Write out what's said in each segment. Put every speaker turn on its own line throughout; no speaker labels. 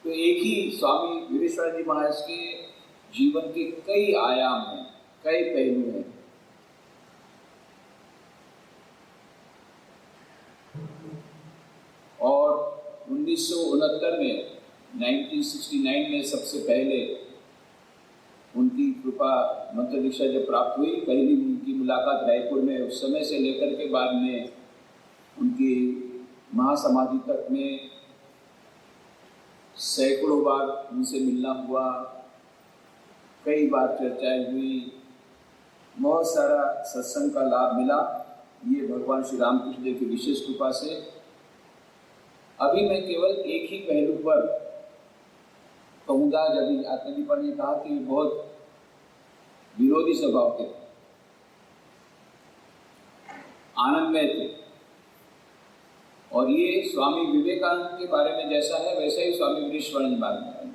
तो एक ही स्वामी विवेकानंद जी महाराज के जीवन के कई आयाम हैं, कई पहलू हैं। और 1969 में 1969 में सबसे पहले उनकी कृपा मंत्र दीक्षा जब प्राप्त हुई, पहली उनकी मुलाकात रायपुर में, उस समय से लेकर के बाद में उनकी महासमाधि तक में सैकड़ों बार उनसे मिलना हुआ, कई बार चर्चाएं हुई, बहुत सारा सत्संग का लाभ मिला। ये भगवान श्री रामकृष्ण देव की विशेष कृपा से। अभी मैं केवल एक ही पहलू पर कहूँगा। जब आत्मदीपा ने कहा कि बहुत विरोधी स्वभाव के थे, आनंदमय थे, और ये स्वामी विवेकानंद के बारे में जैसा है वैसा ही स्वामी विवेकानंद के बारे में है।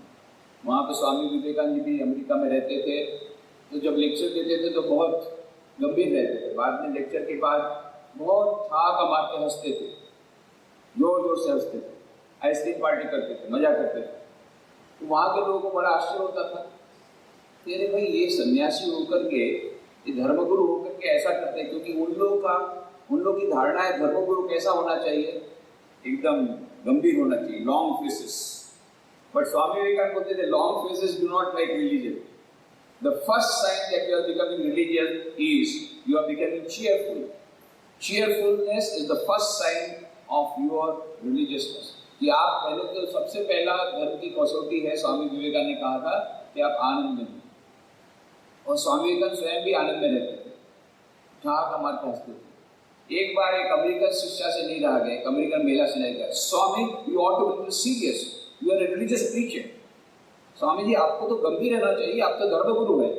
वहाँ पे स्वामी विवेकानंद जी भी अमेरिका में रहते थे, तो जब लेक्चर देते थे तो बहुत गंभीर रहते थे। बाद में लेक्चर के बाद बहुत ठाक मारते हंसते थे, जोर जोर से हंसते थे, आइसक्रीम पार्टी करते थे, मजा करते थे। तो वहाँ के लोगों को बड़ा आश्चर्य होता था कि अरे भाई ये सन्यासी होकर के, ये धर्मगुरु होकर के ऐसा करते हैं, क्योंकि उन लोग की धारणा है धर्मगुरु कैसा होना चाहिए, एकदम गंभीर होना चाहिए, long faces. But Swami Vivekananda बोलते थे long faces do not like religion. The first sign that you are becoming religious is you are becoming cheerful. Cheerfulness is the first sign of your religiousness. कि आप पहले तो सबसे पहला धर्म की कसौटी है, स्वामी विवेकानंद ने कहा था कि आप आनंद में हो। और स्वामी विवेकानंद स्वयं भी आनंद में रहते थे, ठाक मारते हंसते थे। एक बार एक अमेरिकन शिष्या से नहीं रहा गया, एक अमेरिकन महिला से नहीं गया, Swami you ought to be serious, you are a religious preacher. Swami ji आपको तो गंभीर रहना चाहिए, आप तो धर्मगुरु है।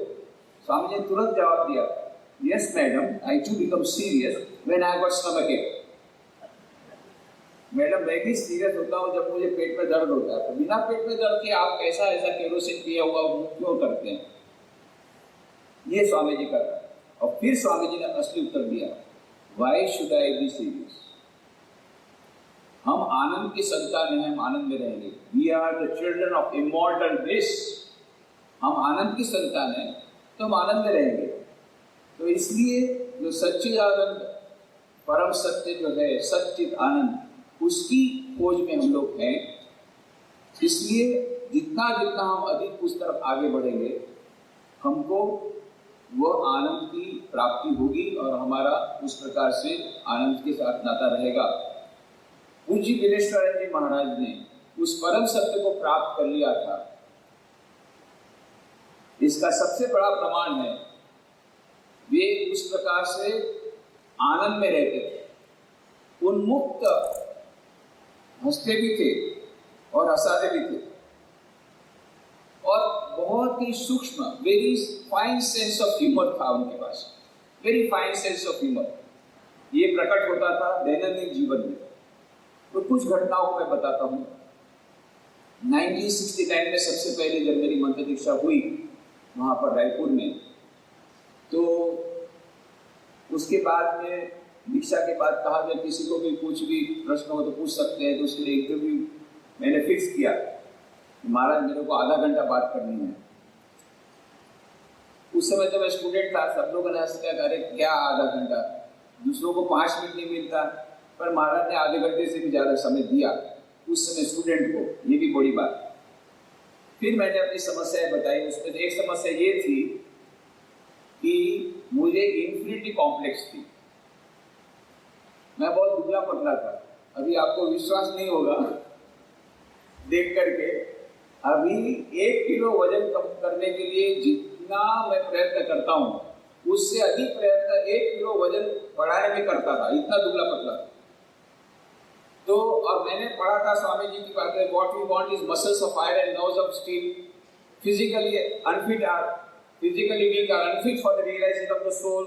स्वामी जी ने तुरंत जवाब दिया, yes madam, I too become serious when I got stomach ache. Madam मैं भी सीरियस होता हूँ जब मुझे पेट में दर्द होता है। तो बिना पेट में दर्द के आप कैसा ऐसा केरोसिन पिया हुआ क्यों करते हैं? ये स्वामी जी कर रहा है। और फिर स्वामी जी ने असली उत्तर दिया, why should I be serious? हम आनंद की संतान हैं, हम आनंद में रहेंगे। We are the children of immortal bliss. हम आनंद की संतान हैं तो हम आनंद में रहेंगे। तो इसलिए जो सच्चिदानंद परम सत्य जो है, सच्चिद आनंद, उसकी खोज में हम लोग हैं। इसलिए जितना जितना हम अधिक उस तरफ आगे बढ़ेंगे, हमको वह आनंद की प्राप्ति होगी और हमारा उस प्रकार से आनंद के साथ नाता रहेगा। पूज्य वीरेश्वरानंद जी महाराज ने उस परम सत्य को प्राप्त कर लिया था। इसका सबसे बड़ा प्रमाण है, वे उस प्रकार से आनंद में रहते थे, उन्मुक्त, हंसते भी थे और हंसाते भी थे, और बहुत ही सूक्ष्म, very fine sense of humour था उनके पास, very fine sense of humour. ये प्रकट होता था दैनंदिन जीवन में। तो कुछ घटनाओं को मैं बताता हूँ। 1969 में सबसे पहले जब मेरी मंत्र दीक्षा हुई वहाँ पर रायपुर में, तो उसके बाद में दीक्षा के बाद कहा गया किसी को भी कुछ भी प्रश्न हो तो पूछ सकते हैं। तो उसके लिए इंटरव्यू मैंने फिक्स किया, महाराज मेरे को आधा घंटा बात करनी है। उस समय तो मैं स्टूडेंट था, सब लोगों ने ऐसा अरे क्या आधा घंटा, दूसरों को 5 मिनट नहीं मिलता, पर महाराज ने आधे घंटे से भी ज़्यादा समय दिया उस समय स्टूडेंट को, ये भी बड़ी बात। फिर मैंने अपनी समस्याएं बताई। उसमें एक समस्या ये थी कि मुझे इन्फिनिटी कॉम्प्लेक्स थी। मैं बहुत दुबला पतला था। अभी आपको विश्वास नहीं होगा देख करके, अभी 1 किलो वजन कम करने के लिए जितना मैं प्रयत्न करता हूँ, उससे अधिक प्रयत्न 1 किलो वजन बढ़ाने में करता था, इतना दुबला पतला था। तो और मैंने पढ़ा था स्वामी जी की बात है, what we want is muscles of iron, nerves of steel, physically unfit are, physically weak are unfit for the realization of the soul.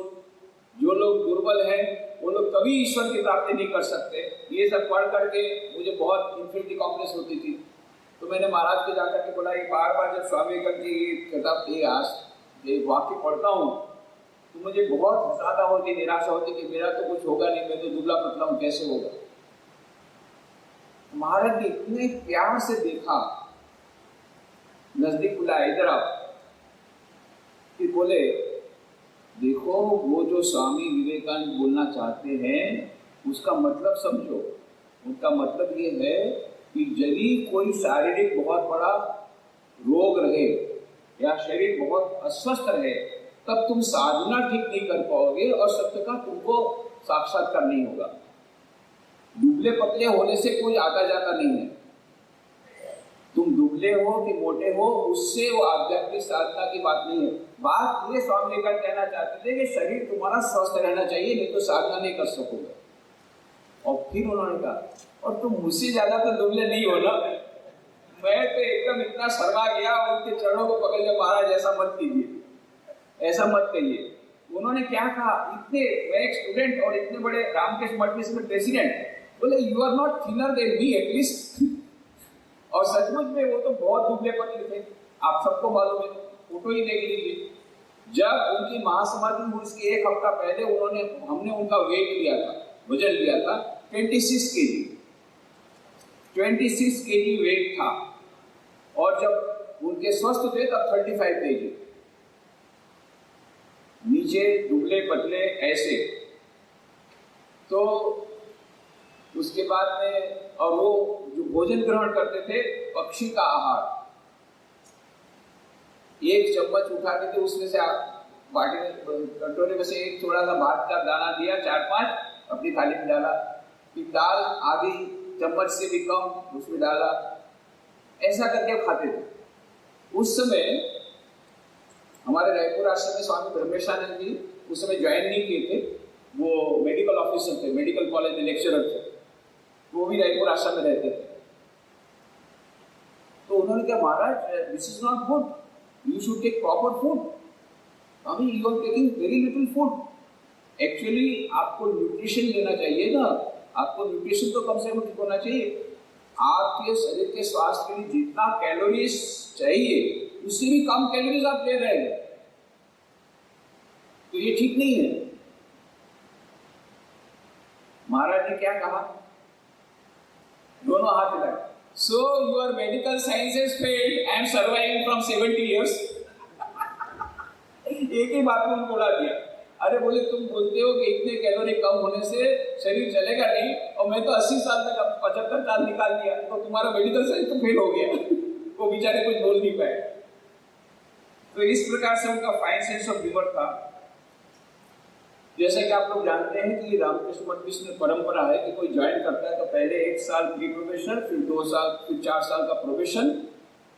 जो लोग दुर्बल हैं वो लोग कभी ईश्वर की प्राप्ति नहीं कर सकते। ये सब पढ़ करके मुझे बहुत इन्फिनिटी कॉम्प्लेक्स होती थी। तो मैंने महाराज को जाकर के बोला, एक बार जब स्वामी विवेकानंद की किताब ये वाक्य पढ़ता हूँ तो मुझे बहुत ज़्यादा होती, निराशा होती कि मेरा तो कुछ होगा नहीं, मैं तो दुबला पतला हूँ, कैसे होगा। महाराज ने इतने प्यार से देखा नजदीक बुलाया, इधर आओ। फिर बोले देखो वो जो स्वामी विवेकानंद बोलना चाहते हैं उसका मतलब समझो। उनका मतलब ये है कि यदि कोई शारीरिक बहुत बड़ा रोग रहे या शरीर बहुत अस्वस्थ रहे तब तुम साधना ठीक नहीं कर पाओगे और सत्य का तुमको साक्षात्कार नहीं होगा। दुबले पतले होने से कोई आता जाता नहीं है। तुम दुबले हो कि मोटे हो उससे वो आध्यात्मिक साधना की बात नहीं है। बात ये स्वामी विवेकानंद कहना चाहते थे कि शरीर तुम्हारा स्वस्थ रहना चाहिए, नहीं तो साधना नहीं कर सकोगे। और फिर उन्होंने कहा और तुम मुझसे ज्यादा तो दुबले नहीं हो ना। मैं तो एकदम इतना शर्मा गया, उनके चरणों को पकड़ के महाराज ऐसा मत कीजिए, ऐसा मत कहिए। उन्होंने क्या कहा, इतने मैं एक स्टूडेंट और इतने बड़े रामकृष्ण मठ में प्रेसिडेंट, बोले you are not thinner than me at least. और सचमुच में वो तो बहुत दुबले पतले थे, आप सबको मालूम है, फोटो ही देख लीजिए। जब उनकी महासमाधि हुई उसके एक हफ्ता पहले हमने उनका वेट लिया था, वजन लिया था 26 केजी, 26 केजी वेट था। और जब उनके स्वस्थ थे तब 35 केजी, नीचे दुबले पतले ऐसे। तो उसके बाद में और वो जो भोजन ग्रहण करते थे पक्षी का आहार, एक चम्मच उठाते थे उसमें से बाटी कटोरे में से एक थोड़ा सा भात का दाना दिया, 4-5 अपनी थाली में डाला, फिर दाल आधी चम्मच से भी कम उसमें डाला, ऐसा करके खाते थे। उस समय हमारे रायपुर आश्रम में स्वामी ब्रह्मेशानंद जी उस समय ज्वाइन नहीं किए थे, वो मेडिकल ऑफिसर थे, मेडिकल कॉलेज में लेक्चरर थे, वो भी रायपुर आश्रम में रहते थे। तो उन्होंने कहा Maharaj this is not good, you should take proper food. अभी you are taking very little food. Actually आपको न्यूट्रिशन लेना चाहिए ना, आपको न्यूट्रिशन तो कम से कम ठीक होना चाहिए। आपके शरीर के स्वास्थ्य के लिए जितना कैलोरीज चाहिए उससे भी कम कैलोरीज आप ले रहे हैं, तो ये ठीक नहीं है। महाराज ने क्या कहा, दोनों हाथ हिलाए, so your medical sciences failed, I am surviving from 70 years। एक ही बात में उनको उड़ा दिया। अरे बोले तुम बोलते हो कि इतने कैलोरी कम होने से शरीर चलेगा नहीं, और मैं तो 80 साल तक 75 साल निकाल दिया, तो तुम्हारा मेडिकल साइंस तो फेल हो गया। वो बेचारे कुछ बोल नहीं पाए। तो इस प्रकार से उनका फाइन सेंस ऑफ ह्यूमर था। जैसे कि आप लोग जानते हैं कि रामकृष्ण मठ में परंपरा है कि कोई ज्वाइन करता है तो पहले 1 साल प्री प्रोबेशन, फिर 2 साल, फिर 4 साल का प्रोबेशन,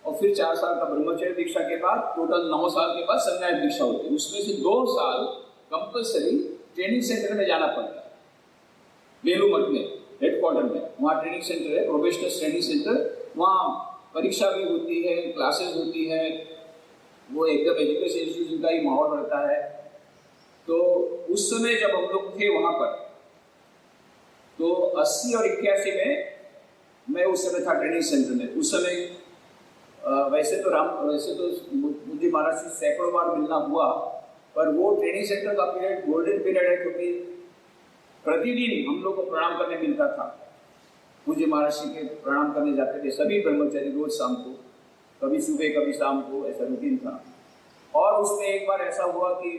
और फिर 4 साल का ब्रह्मचर्य दीक्षा के बाद टोटल 9 साल के बाद संन्यास दीक्षा होती है। उसमें से 2 साल कंपल्सरी ट्रेनिंग सेंटर में जाना पड़ता है, बेलू मठ में हेडक्वार्टर में, वहाँ ट्रेनिंग सेंटर है, प्रोबेशनर्स ट्रेनिंग सेंटर। वहाँ परीक्षा भी होती है, क्लासेस होती है, वो एकदम एजुकेशन इंस्टीट्यूशन का ही माहौल रहता है। तो उस समय जब हम लोग थे वहाँ पर, तो 80 और 81 में मैं उस समय था ट्रेनिंग सेंटर में। उस समय वैसे तो मुझे महाराज से सैकड़ों बार मिलना हुआ, पर वो ट्रेनिंग सेंटर का पीरियड गोल्डन पीरियड है, क्योंकि प्रतिदिन हम लोग को प्रणाम करने मिलता था। मुझे महाराज के प्रणाम करने जाते थे सभी ब्रह्मचारी रोज शाम को, कभी सुबह कभी शाम को, ऐसा रूटीन था। और उसमें एक बार ऐसा हुआ कि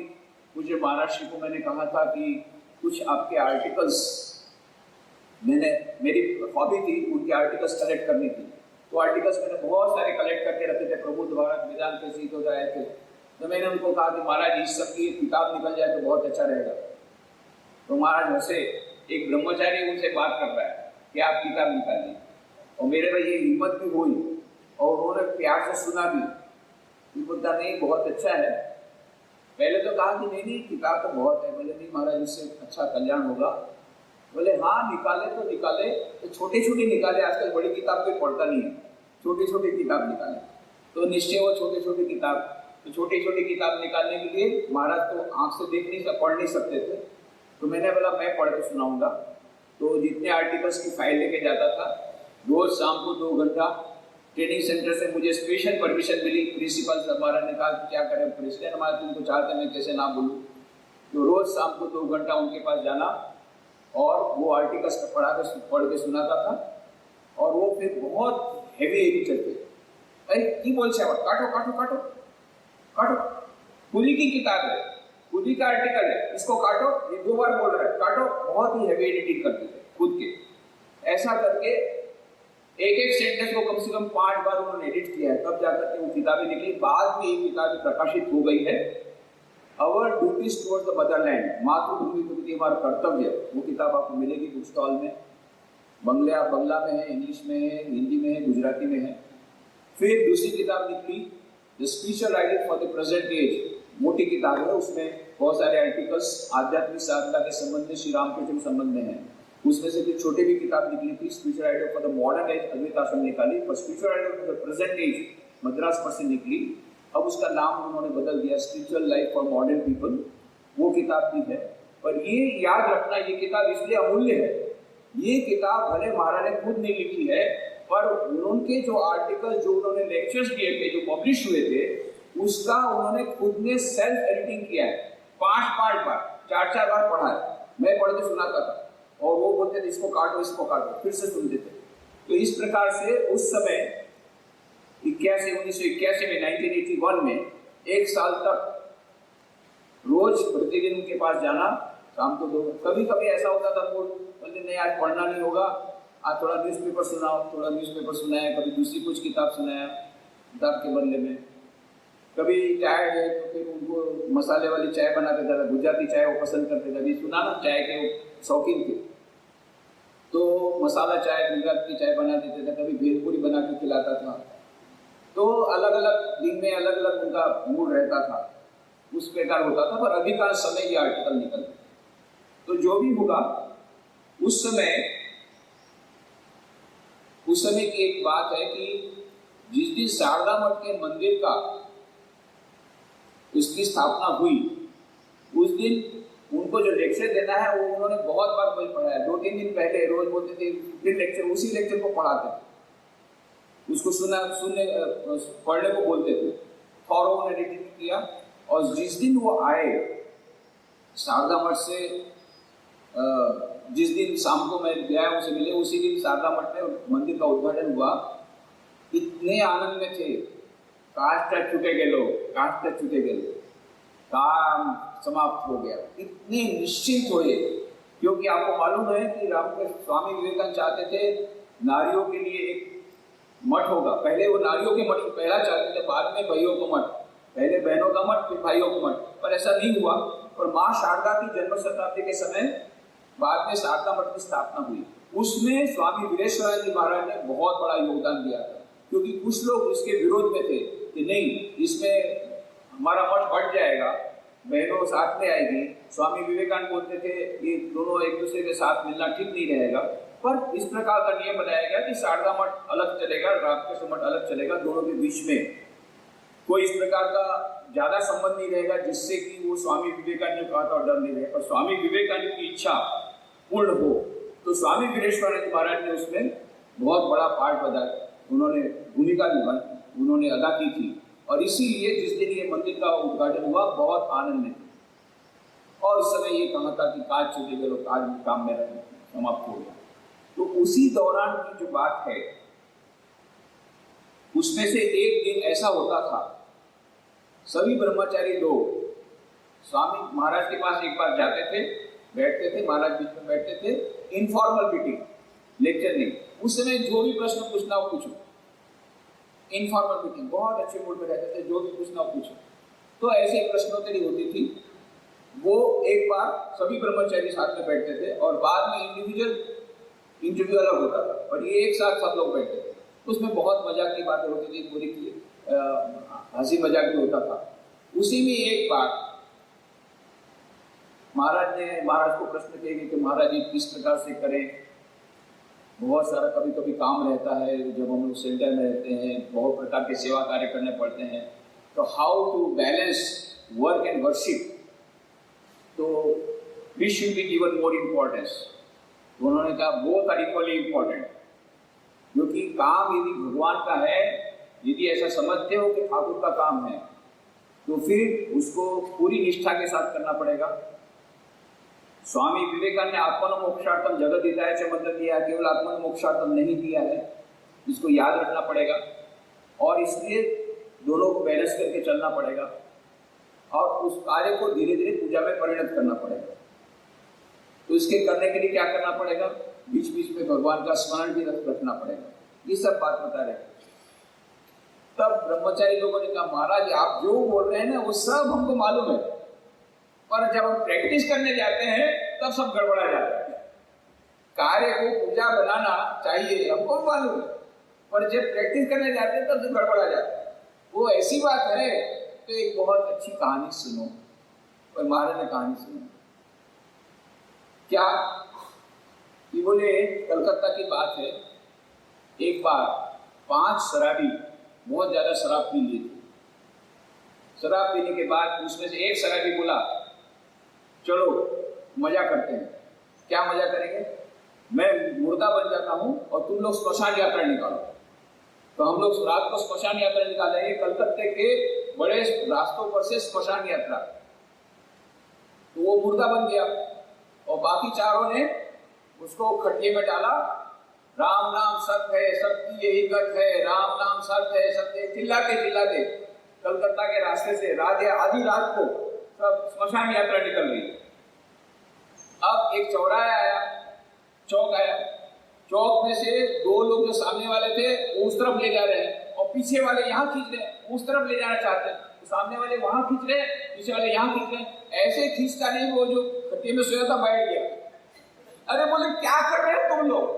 मुझे महाराज को मैंने कहा था कि कुछ आपके आर्टिकल्स, मेरी हॉबी थी उनके आर्टिकल्स कलेक्ट करनी थी। तो आर्टिकल्स मैंने बहुत सारे कलेक्ट करके रखे थे, प्रबुद्ध भारत, वेदांत के सीख हो जाए थे। तो मैंने उनको कहा कि महाराज इस सब की किताब निकल जाए तो बहुत अच्छा रहेगा। तो महाराज मुझसे, एक ब्रह्मचारी उनसे बात कर रहा है कि आप किताब निकालिए, और मेरे में ये हिम्मत भी हुई और उन्होंने प्यार से सुना भी। बोलता नहीं बहुत अच्छा है। पहले तो कहा कि नहीं किताब तो बहुत है। बोले नहीं महाराज इससे अच्छा कल्याण होगा। बोले हाँ निकाले तो निकाले, तो छोटी छोटी निकाले, आजकल बड़ी किताब कोई पढ़ता नहीं है, छोटी छोटी किताब निकाले। तो निश्चय वो छोटी छोटी किताब, तो छोटी छोटी किताब निकालने के लिए महाराज तो आँख से पढ़ नहीं सकते थे। तो मैंने बोला मैं पढ़ के सुनाऊंगा। तो जितने आर्टिकल्स की फाइल लेके जाता था, रोज शाम को 2 घंटा ट्रेनिंग सेंटर से मुझे स्पेशल परमिशन मिली। प्रिंसिपल सर महाराज ने कहा कि क्या करें, प्रेसिडेंट हमारे तुमको चाहते मैं कैसे ना बोलूँ। तो रोज शाम को 2 घंटा उनके पास जाना और वो आर्टिकल्स पढ़ के सुनाता था। और वो फिर बहुत हैवी एडिटर थे, अरे की बोल से काटो काटो काटो काटो, खुदी की किताब है, खुदी का आर्टिकल है, इसको काटो, ये 2 बार बोल रहा है काटो। बहुत ही हैवी एडिटिंग करते थे खुद के। ऐसा करके एक एक सेंटेंस को कम से कम 5 बार उन्होंने एडिट किया है, तब जाकर के वो किताबें निकली। बाद में ये किताबें प्रकाशित हो गई है, अवर ड्यूटीज टुवर्ड्स द मदरलैंड, मातृभूमि के प्रति हमारा कर्तव्य। वो किताब आपको मिलेगी बुक स्टॉल में। बंगला में है, इंग्लिश में है, हिंदी में है, गुजराती में है। फिर दूसरी किताब निकली the spiritual idea for the present age, मोटी किताब है, उसमें बहुत सारे आर्टिकल्स आध्यात्मिक साधना के संबंध में, श्री रामकृष्ण के संबंध में है। उसमें से कुछ छोटी भी किताब निकली थी, spiritual idea for the modern age Advaita Ashrama निकाली, पर spiritual idea for the present age Madras पर से निकली। अब उसका नाम उन्होंने बदल दिया, spiritual life for modern people, वो किताब भी है। पर ये याद रखना, ये किताब इसलिए अमूल्य है, ये किताब भले महाराज ने खुद नहीं लिखी है, पर उनके जो आर्टिकल, जो उन्होंने लेक्चर्स दिए थे, जो पब्लिश हुए थे, उसका उन्होंने खुद ने सेल्फ एडिटिंग किया है। 5-5 बार, 4-4 बार पढ़ा है। मैं पढ़ के सुनाता था और वो बोलते थे इसको काटो, इसको काटो, फिर से सुनते थे। तो इस प्रकार से उस समय 1981 में, 1981 में 1 साल तक रोज प्रतिदिन उनके पास जाना, शाम को 2। कभी कभी ऐसा होता था, वो बोलते नहीं आज पढ़ना नहीं होगा, आज थोड़ा न्यूज़पेपर सुनाओ, थोड़ा न्यूज़पेपर सुनाया, कभी दूसरी कुछ किताब सुनाया किताब के बदले में। कभी चाय है तो फिर उनको मसाले वाली चाय बनाते थे, गुजराती चाय वो पसंद करते थे, अभी सुना ना चाय के शौकीन थे, तो मसाला चाय, गुजरात की चाय बना देते थे, कभी भेलपुरी बना के खिलाता था। तो अलग अलग दिन में अलग अलग उनका मूड रहता था, उस प्रकार होता था, पर अधिकांश समय ये आर्टिकल निकलते। तो जो भी होगा, उस समय की एक बात है कि जिस दिन शारदा मठ के मंदिर का उसकी स्थापना हुई, उस दिन उनको जो लेक्चर देना है वो उन्होंने बहुत बार वही पढ़ा है। 2-3 दिन पहले रोज बोलते थे, फिर लेक्चर, उसी लेक्चर को पढ़ाते थे, उसको सुनने पढ़ने को बोलते थे। और उन्होंने एडिटिंग किया, और जिस दिन वो आए शारदा मठ से, जिस दिन शाम को मैं गया उनसे मिले, उसी दिन शारदा मठ में मंदिर का उद्घाटन हुआ। इतने आनंद में थे, काश तक छूटे गए लोग, काश तक छूटे गए लोग, काम समाप्त हो गया, इतने निश्चिंत हुए। क्योंकि आपको मालूम है कि रामकृष्ण स्वामी विवेकानंद चाहते थे नारियों के लिए एक मठ होगा। पहले वो नारियों के मठ पहला चाहते थे, बाद में भाइयों को मठ, पहले बहनों का मठ, फिर भाइयों को मठ, पर ऐसा नहीं हुआ। और माँ शारदा की जन्म शताब्दी के समय बाद में शारदा मठ की स्थापना हुई। उसमें स्वामी वीरेश्वरानंद जी महाराज ने बहुत बड़ा योगदान दिया था, क्योंकि कुछ लोग इसके विरोध में थे कि नहीं, इसमें हमारा मठ बढ़ जाएगा, बहनों साथ में आएगी। स्वामी विवेकानंद बोलते थे ये दोनों एक दूसरे के साथ मिलना ठीक नहीं रहेगा। पर इस प्रकार का नियम बनाया गया कि शारदा मठ अलग चलेगा, रामकृष्ण मठ अलग चलेगा, दोनों के बीच में कोई इस प्रकार का ज्यादा संबंध नहीं रहेगा जिससे कि वो स्वामी विवेकानंद ने कहा था और डर नहीं रहेगा। पर स्वामी विवेकानंद की इच्छा पूर्ण हो, तो स्वामी वीरेश्वरानंद महाराज ने उसमें बहुत बड़ा पार्ट उन्होंने भूमिका उन्होंने अदा की थी। और इसीलिए जिस दिन ये मंदिर का उद्घाटन हुआ, बहुत आनंद में थे। और उस समय ये कहा था कि काज छूटे गए, काज काम में समाप्त हो गया। तो उसी दौरान की जो बात है, उसमें से एक दिन ऐसा होता था, सभी ब्रह्मचारी लोग स्वामी महाराज के पास एक बार जाते थे, बैठते थे, महाराज बीच में बैठते थे, इनफॉर्मल मीटिंग, लेक्चर नहीं। उस समय जो भी प्रश्न पूछना हो पूछो, इनफॉर्मल मीटिंग, बहुत अच्छे मूड में रहते थे, जो भी पूछना हो पूछो। तो ऐसे प्रश्नोत्तरी होती थी। वो एक बार सभी ब्रह्मचारी साथ में बैठते थे और बाद में इंडिविजुअल इंटरव्यू अलग होता था, और ये एक साथ सब लोग बैठते थे। उसमें बहुत मजाक की बातें होती थी, पूरी की हंसी मजाक भी होता था। उसी में एक बार महाराज को प्रश्न किए कि महाराज जी किस प्रकार से करें, बहुत सारा कभी कभी काम रहता है, जब हम लोग सेंटर में रहते हैं बहुत प्रकार के सेवा कार्य करने पड़ते हैं, तो how to balance work and worship, तो which should be given more importance. उन्होंने कहा बोथ आर इक्वली इम्पोर्टेंट, क्योंकि काम यदि भगवान का है, यदि ऐसा समझते हो कि ठाकुर का काम है, तो फिर उसको पूरी निष्ठा के साथ करना पड़ेगा। स्वामी विवेकानंद ने आत्मनो मोक्षार्थम जगत हिताय च मंत्र दिया, केवल आत्मनो मोक्षार्थम नहीं दिया है, इसको याद रखना पड़ेगा। और इसलिए दोनों को बैलेंस करके चलना पड़ेगा और उस कार्य को धीरे धीरे पूजा में परिणत करना पड़ेगा। तो इसके करने के लिए क्या करना पड़ेगा? बीच बीच में भगवान का स्मरण भी रखना पड़ेगा। ये सब बात बता रहे। तब ब्रह्मचारी लोगों ने कहा, महाराज आप जो बोल रहे हैं ना वो सब हमको मालूम है, पर जब हम प्रैक्टिस करने जाते हैं तब सब गड़बड़ा जाता है। कार्य को पूजा बनाना चाहिए हमको मालूम है, पर जब प्रैक्टिस करने जाते हैं तब सब गड़बड़ा जाता है। वो ऐसी बात है। तो एक बहुत अच्छी कहानी सुनो। और महाराज ने कहानी सुनी। क्या? ये बोले कलकत्ता की बात है। एक बार 5 शराबी बहुत ज्यादा शराब पी लिए थे। शराब पीने के बाद उसमें से एक शराबी बोला, चलो मजा करते हैं। क्या मजा करेंगे? मैं मुर्दा बन जाता हूं और तुम लोग स्मशान यात्रा निकालो। तो हम लोग रात को स्मशान यात्रा निकालेंगे। कलकत्ते के बड़े रास्तों पर से स्मशान यात्रा। तो वो मुर्दा बन गया और बाकी चारों ने उसको खटिये में डाला। राम नाम सत्य है, सत्य यही गत है, राम नाम सत्य है, सत्य, चिल्लाते चिल्लाते कलकत्ता के रास्ते से आधी रात को सब स्मशान यात्रा निकल गई। अब एक चौराहा आया, चौक आया। चौक में से 2 लोग जो सामने वाले थे वो उस तरफ ले जा रहे हैं और पीछे वाले यहाँ खींच रहे हैं। उस तरफ ले जाना चाहते हैं तो सामने वाले वहां खींच रहे हैं, पीछे वाले यहाँ खींच रहे हैं। ऐसे खींचता नहीं, वो जो खट्टे में सोया था बैठ गया। अरे बोले क्या कर रहे हैं तुम लोग?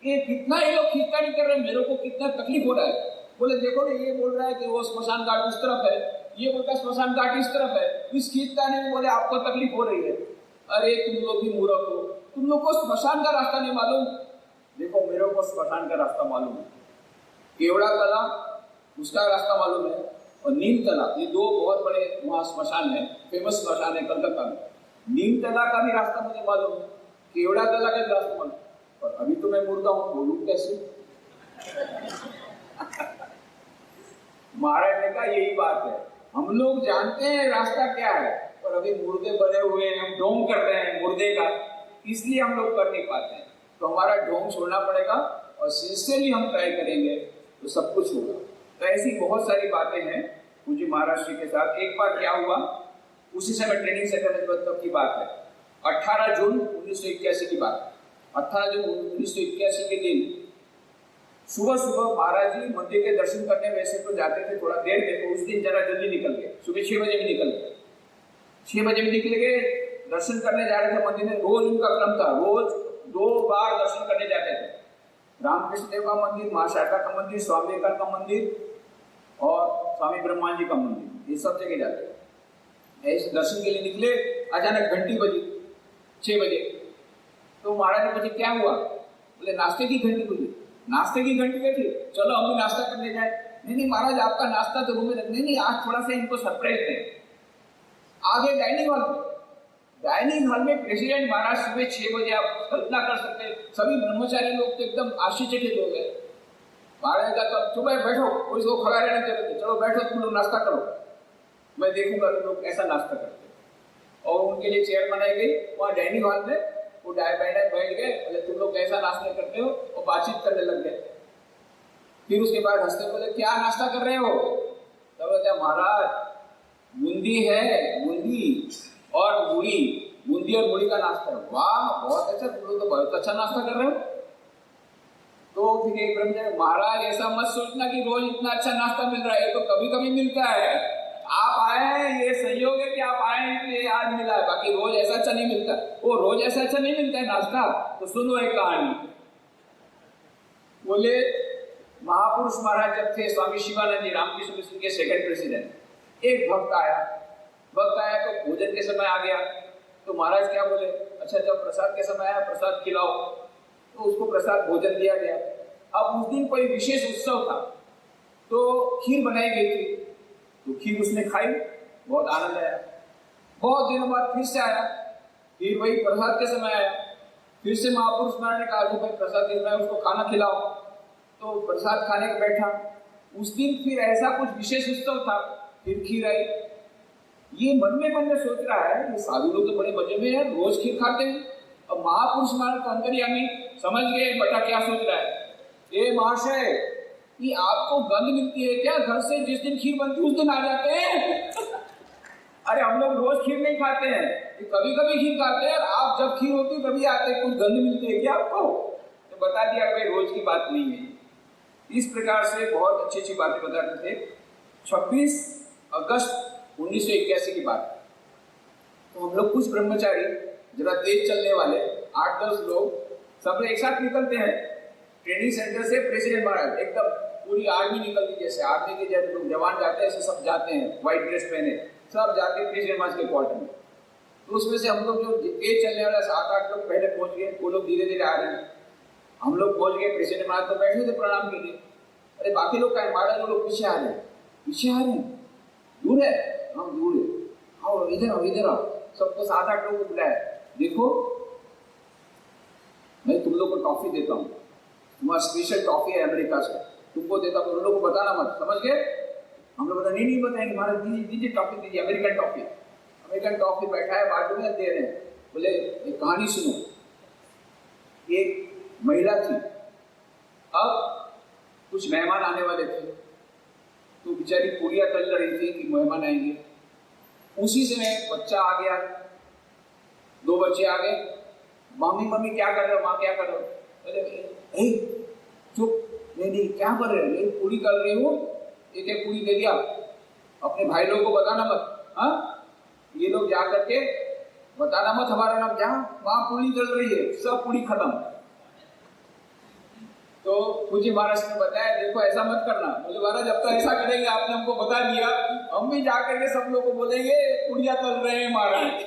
ये कितना ये लोग खींचता नहीं कर रहे, मेरे को कितना तकलीफ हो रहा है। बोले देखो ना, ये बोल रहा है कि वो स्मशान घाट उस तरफ है, ये बोलता है स्मशान घाट इस तरफ है, इस खींचता नहीं। बोले आपको तकलीफ हो रही है। अरे तुम लोग भी मूर्ख हो, तुम लोग को स्मशान का रास्ता नहीं मालूम। देखो मेरे को स्मशान का रास्ता मालूम है। केवड़ा तला उसका रास्ता मालूम है और नीम तला, ये 2 बहुत बड़े वहां स्मशान है, फेमस स्मशान है कलकत्ता में। नीम तला का भी रास्ता मुझे मालूम है, केवड़ा तला का भी रास्ता मालूम। और अभी तो मैं मुर्दा हूं, बोलूं कैसे? महाराज ने कहा यही बात है, हम लोग जानते हैं रास्ता क्या है, पर अभी मुर्दे बने हुए हैं, हम ढोंग कर रहे हैं मुर्दे का, इसलिए हम लोग कर नहीं पाते हैं। तो हमारा ढोंग छोड़ना पड़ेगा और सिंसियरली हम ट्राई करेंगे तो सब कुछ होगा। तो ऐसी बहुत सारी बातें हैं मुझे महाराज जी के साथ। एक बार क्या हुआ, उसी समय ट्रेनिंग सेंटर की बात है, 18 जून 1981 की बात। 18 जून 1981 के दिन सुबह सुबह महाराज जी मंदिर के दर्शन करने वैसे तो जाते थे थोड़ा देर में, तो उस दिन जरा जल्दी निकल गए। सुबह 6 बजे भी निकल गए। 6 बजे भी निकल गए, दर्शन करने जा रहे थे मंदिर में। रोज उनका क्रम था, रोज 2 बार दर्शन करने जाते थे। रामकृष्ण देव का मंदिर, माँ शारदा का मंदिर, स्वामी विवेकानंद का मंदिर और स्वामी ब्रह्मा जी का मंदिर, ये सब जगह जाते थे। ऐसे दर्शन के लिए निकले, अचानक घंटी बजी 6 बजे। तो महाराज ने पूछे क्या हुआ? बोले नाश्ते की घंटी बजी। नाश्ते की घंटी बैठी, चलो हम भी नाश्ता करने जाए। नहीं महाराज आपका नाश्ता तो रूम में, नहीं आज थोड़ा सा इनको सरप्राइज दें। आगे डाइनिंग हॉल में, डाइनिंग हॉल में प्रेसिडेंट महाराज सुबह 6 बजे, आप कल्पना कर सकते हैं, सभी ब्रह्मचारी लोग तो एकदम आश्चर्यचकित हो गए। महाराज का तो सुबह बैठो, कोई इसको खड़ा रहने देते, चलो बैठो तुम लोग नाश्ता करो, मैं देखूंगा तुम लोग कैसा नाश्ता करते। और उनके लिए चेयर बनाई गई वहाँ डाइनिंग हॉल में, वो बैठ गए, बोले तुम लोग कैसा नाश्ता करते हो, और बातचीत करने लग गए। फिर उसके बाद हंसते बोले क्या नाश्ता कर रहे हो? तब बोलते महाराज बूंदी है, बूंदी और मुड़ी, बूंदी और मुड़ी का नाश्ता है। वाह बहुत अच्छा, तुम लोग तो बहुत अच्छा नाश्ता कर रहे हो। तो फिर एक ब्रह्मचारी, महाराज ऐसा मत सोचना कि रोज इतना अच्छा नाश्ता मिल रहा है, तो कभी कभी मिलता है। आप आए हैं, ये संयोग है कि आप आए हैं इसलिए आज मिला है, बाकी रोज ऐसा अच्छा नहीं मिलता। वो रोज ऐसा अच्छा नहीं मिलता है नाश्ता। तो सुनो एक कहानी। बोले महापुरुष महाराज जब थे, स्वामी शिवानंद जी रामकृष्ण मिशन के 2nd प्रेसिडेंट, एक भक्त आया तो भोजन के समय आ गया। तो महाराज क्या बोले, अच्छा जब प्रसाद के समय आया प्रसाद खिलाओ। तो उसको प्रसाद भोजन दिया गया। अब उस दिन कोई विशेष उत्सव था, तो खीर बनाई गई थी। तो खीर उसने खाई, बहुत आनंद आया। बहुत दिनों बाद फिर से आया, फिर वही प्रसाद के समय आया। फिर से महापुरुष महाराज ने कहा जो भाई प्रसाद दे रहा है उसको खाना खिलाओ। तो प्रसाद खाने को बैठा। उस दिन फिर ऐसा कुछ विशेष उत्सव था, फिर खीर आई। ये मन में सोच रहा है ये साधु लोग तो बड़े मजे में है, रोज खीर खाते हैं। और महापुरुष महाराज को अंतर्यामी समझ गए बेटा क्या सोच रहा है। ये महाशय कि आपको गंध मिलती है क्या? घर से जिस दिन खीर बनती है उस दिन आ जाते हैं। अरे हम लोग रोज खीर नहीं खाते हैं, कभी कभी खीर खाते हैं, आप जब खीर होती है तभी आते हैं। कुछ गंध मिलती है क्या आपको? तो बता दिया भाई रोज की बात नहीं है। इस प्रकार से बहुत अच्छी अच्छी बातें बताते थे। 26 अगस्त 1981 की बात। तो हम लोग कुछ ब्रह्मचारी जरा तेज चलने वाले 8-10 लोग सब एक साथ निकलते हैं ट्रेनिंग सेंटर से प्रेसिडेंट महाराज। एकदम पूरी आर्मी निकलती, जैसे आर्मी के जब लोग जवान जाते हैं ऐसे सब जाते हैं, व्हाइट ड्रेस पहने सब जाते हैं प्रेसिडेंट महाराज के क्वार्टर में। तो उसमें से हम लोग जो तेज चलने वाला 7-8 लोग पहले पहुंच गए, वो लोग धीरे धीरे आ रहे हैं। हम लोग पहुंच गए, प्रेसिडेंट महाराज तो बैठे थे प्रणाम के लिए। अरे बाकी लोग क्या महाराज, वो लोग पीछे आ रहे हैं, पीछे आ रहे हैं, दूर है, हाँ दूर है, आओ इधर आओ इधर आओ। सबको 7-8 लोग को बुलाया, देखो मैं तुम लोग को टॉफी देता हूँ, तुम्हारा स्पेशल टॉफी है अमेरिका से, तुमको देता हूँ, उन लोग को बताना मत, समझ गए? हम लोग नहीं बताएंगे, महाराज दीजिए दीजिए टॉफी दीजिए, अमेरिकन टॉफी। अमेरिकन टॉफी बैठा है बाजू में, दे रहे हैं। बोले एक कहानी सुनो। एक महिला थी, अब कुछ मेहमान आने वाले थे, तो बेचारी पूरियां तल रही थी कि मेहमान आएंगे। उसी समय बच्चा आ गया, 2 बच्चे आ गए। मम्मी मम्मी क्या कर रहे हो, माँ क्या कर रहे हो? अरे चुप, नहीं क्या कर रहे हो? नहीं पूरी कर रही हूँ, एक पूरी दे दिया, अपने भाई लोगों को बताना मत। हाँ ये लोग जा करके बताना मत हमारा नाम, जहाँ वहां पूरी चल रही है, सब पूरी खत्म। तो मुझे महाराज ने बताया देखो ऐसा मत करना। मुझे महाराज जब तो ऐसा करेंगे, आपने हमको बता दिया, हम भी जाकर के सब लोग को बोलेंगे पुड़िया तल रहे हैं महाराज।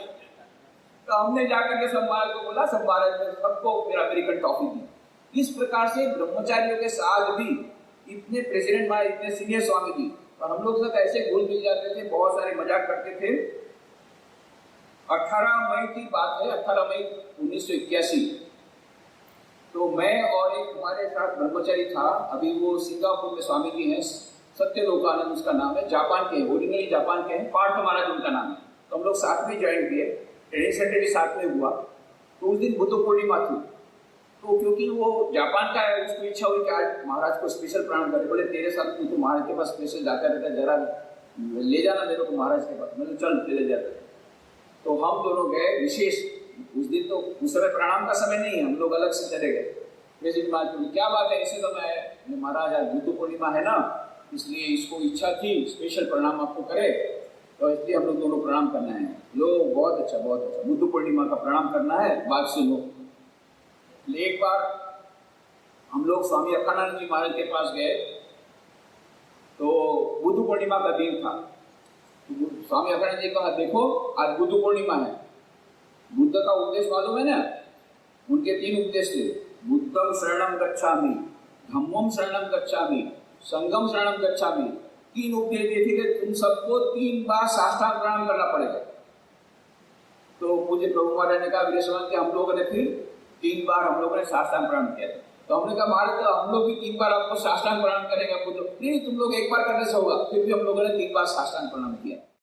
तो हमने जाकर के सब महाराज को बोला, सब महाराज ने सबको फिर अमेरिकन टॉफी दी। इस प्रकार से ब्रह्मचारियों के साथ भी इतने प्रेसिडेंट महाराज, इतने सीनियर स्वामी जी, और हम लोग साथ ऐसे घुल मिल जाते थे, बहुत सारे मजाक करते थे। 18 मई की बात है, 18 मई 1981। तो मैं और एक हमारे साथ ब्रह्मचारी था, अभी वो सिंगापुर में स्वामी जी हैं, सत्यलोकानंद उसका नाम है, जापान के, ओरिजिनली जापान के हैं, पार्थ महाराज उनका नाम है। तो हम लोग साथ में ज्वाइन किए, ट्रेनिंग सेंटर भी साथ में हुआ। तो उस दिन बुद्ध पूर्णिमा थी, तो क्योंकि वो जापान का है, उसको इच्छा हुई कि आज महाराज को स्पेशल प्रणाम करे। बोले तेरे साथ तू तो महाराज के पास स्पेशल जाता रहता है, जरा ले जाना मेरे को महाराज के पास। मैंने चल चले जाते। तो हम दोनों गए, विशेष उस दिन तो उस समय प्रणाम का समय नहीं है, हम लोग अलग से चले गए। प्रेसिडेंट महाराज क्या बात है ऐसे समय है? महाराज आज बुद्ध पूर्णिमा है ना, इसलिए इसको इच्छा थी स्पेशल प्रणाम आपको करे, तो इसलिए हम लोग दोनों प्रणाम करना है। लोग बहुत अच्छा बुद्ध पूर्णिमा का प्रणाम करना है, बात सुनो। एक बार हम लोग स्वामी अखानंद जी महाराज के पास गए, तो बुद्ध पूर्णिमा का दिन था। तो स्वामी अखानंद जी कहा देखो आज बुद्ध पूर्णिमा है। बुद्ध का उपदेश मालूम है ना, उनके 3 उपदेश थे, बुद्धम शरणम गच्छामि, धम्मम शरणम गच्छामि, संघम शरणम गच्छामि। 3 उपदेश दिए थे कि तुम सबको 3 बार साष्टांग प्रणाम करना पड़ेगा। तो मुझे प्रभु महाराज ने कहा वीर समाज के, हम लोगों ने फिर 3 बार हम लोगों ने साष्टांग प्रणाम किया। तो हमने कहा महाराज तो हम लोग भी 3 बार आपको साष्टांग प्रणाम करेंगे। नहीं तुम लोग 1 बार करने से होगा। फिर भी हम लोगों ने 3 बार साष्टांग प्रणाम किया।